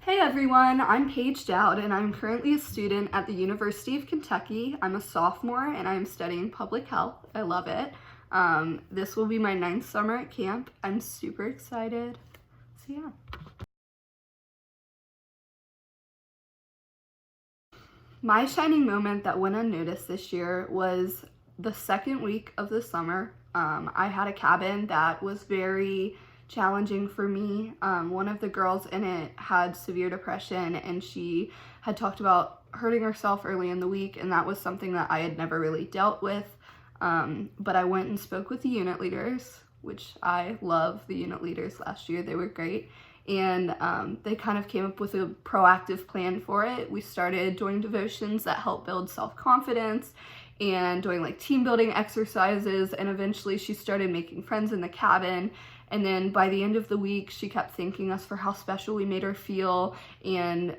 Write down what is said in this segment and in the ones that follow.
Hey everyone, I'm Paige Doud and I'm currently a student at the University of Kentucky. I'm a sophomore and I'm studying public health. I love it. This will be my 9th summer at camp. I'm super excited. So yeah. My shining moment that went unnoticed this year was the second week of the summer. I had a cabin that was very challenging for me. One of the girls in it had severe depression and she had talked about hurting herself early in the week, and that was something that I had never really dealt with. But I went and spoke with the unit leaders, which I love the unit leaders last year. They were great. And they kind of came up with a proactive plan for it. We started doing devotions that help build self-confidence and doing like team building exercises, and eventually she started making friends in the cabin. And then by the end of the week, she kept thanking us for how special we made her feel and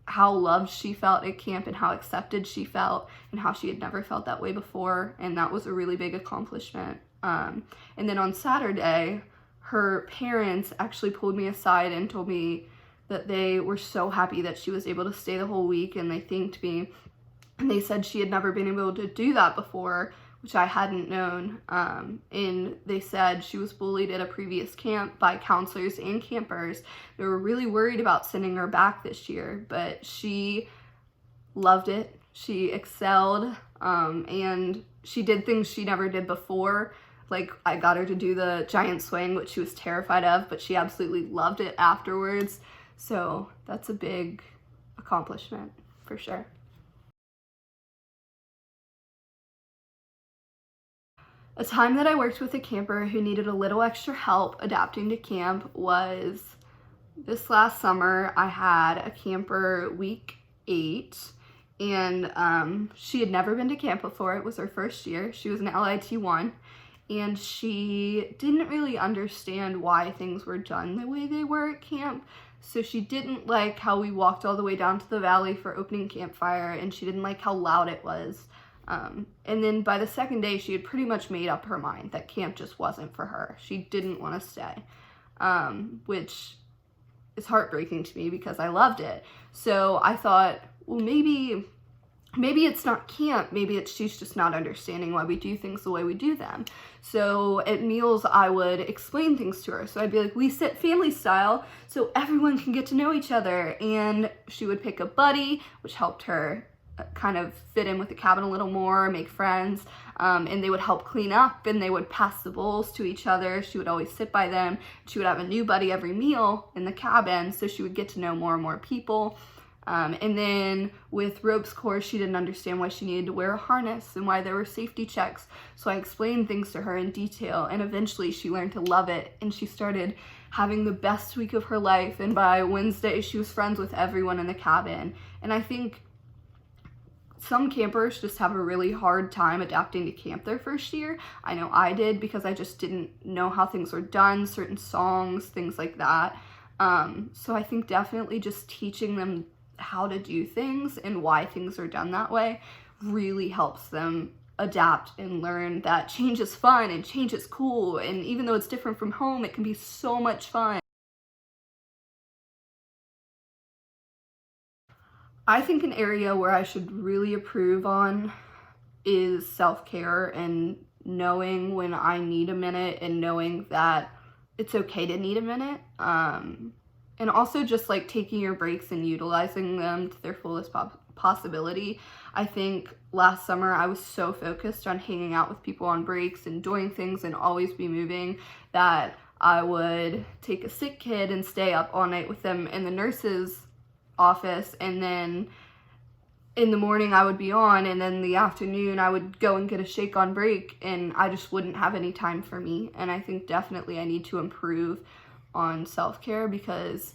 how loved she felt at camp and how accepted she felt and how she had never felt that way before. And that was a really big accomplishment. And then on Saturday, her parents actually pulled me aside and told me that they were so happy that she was able to stay the whole week, and they thanked me. And they said she had never been able to do that before, which I hadn't known. And they said she was bullied at a previous camp by counselors and campers. They were really worried about sending her back this year, but she loved it. She excelled, and she did things she never did before. Like, I got her to do the giant swing, which she was terrified of, but she absolutely loved it afterwards. So that's a big accomplishment for sure. A time that I worked with a camper who needed a little extra help adapting to camp was this last summer. I had a camper week 8, and she had never been to camp before. It was her first year. She was an LIT1. And she didn't really understand why things were done the way they were at camp. So she didn't like how we walked all the way down to the valley for opening campfire, and she didn't like how loud it was. And then by the second day, she had pretty much made up her mind that camp just wasn't for her. She didn't want to stay, which is heartbreaking to me because I loved it. So I thought, well, maybe it's not camp, maybe she's just not understanding why we do things the way we do them. So at meals, I would explain things to her. So I'd be like, we sit family style so everyone can get to know each other. And she would pick a buddy, which helped her kind of fit in with the cabin a little more, make friends, and they would help clean up and they would pass the bowls to each other. She would always sit by them. She would have a new buddy every meal in the cabin, so she would get to know more and more people. And then with ropes course, she didn't understand why she needed to wear a harness and why there were safety checks. So I explained things to her in detail, and eventually she learned to love it, and she started having the best week of her life. And by Wednesday, she was friends with everyone in the cabin. And I think some campers just have a really hard time adapting to camp their first year. I know I did, because I just didn't know how things were done, certain songs, things like that. So I think definitely just teaching them how to do things and why things are done that way really helps them adapt and learn that change is fun and change is cool, and even though it's different from home, it can be so much fun. I think an area where I should really improve on is self-care and knowing when I need a minute and knowing that it's okay to need a minute. And also just like taking your breaks and utilizing them to their fullest possibility. I think last summer I was so focused on hanging out with people on breaks and doing things and always be moving that I would take a sick kid and stay up all night with them in the nurse's office, and then in the morning I would be on, and then in the afternoon I would go and get a shake on break, and I just wouldn't have any time for me. And I think definitely I need to improve on self-care, because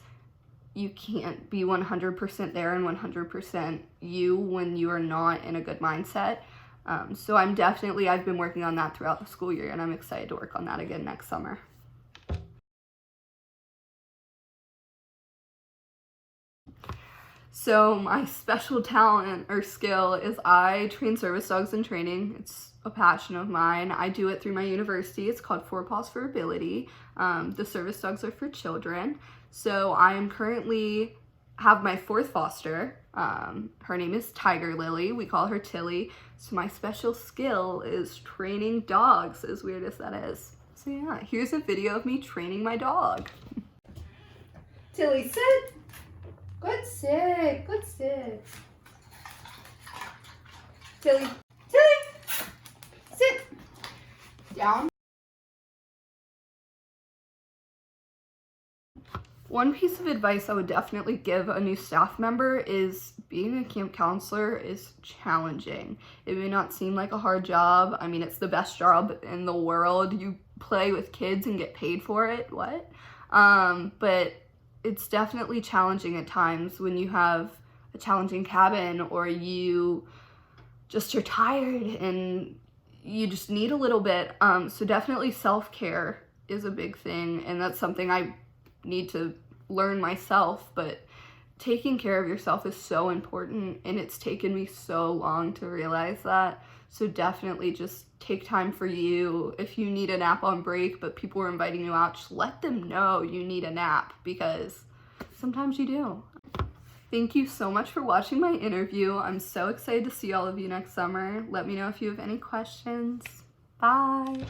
you can't be 100% there and 100% you when you are not in a good mindset. So I've been working on that throughout the school year, and I'm excited to work on that again next summer. So my special talent or skill is I train service dogs in training. It's a passion of mine. I do it through my university. It's called 4 Paws for Ability. The service dogs are for children. So I am currently have my fourth foster. Her name is Tiger Lily. We call her Tilly. So my special skill is training dogs, as weird as that is. So yeah, here's a video of me training my dog. Tilly, sit. Good sit. Good sit. Tilly. Tilly. Sit. Down. One piece of advice I would definitely give a new staff member is being a camp counselor is challenging. It may not seem like a hard job. I mean, it's the best job in the world. You play with kids and get paid for it. What? But it's definitely challenging at times when you have a challenging cabin or you're tired and you just need a little bit. So definitely self-care is a big thing, and that's something I need to learn myself, but taking care of yourself is so important, and it's taken me so long to realize that. So definitely just take time for you. If you need a nap on break but people are inviting you out, just let them know you need a nap, because sometimes you do. Thank you so much for watching my interview. I'm so excited to see all of you next summer. Let me know if you have any questions. Bye.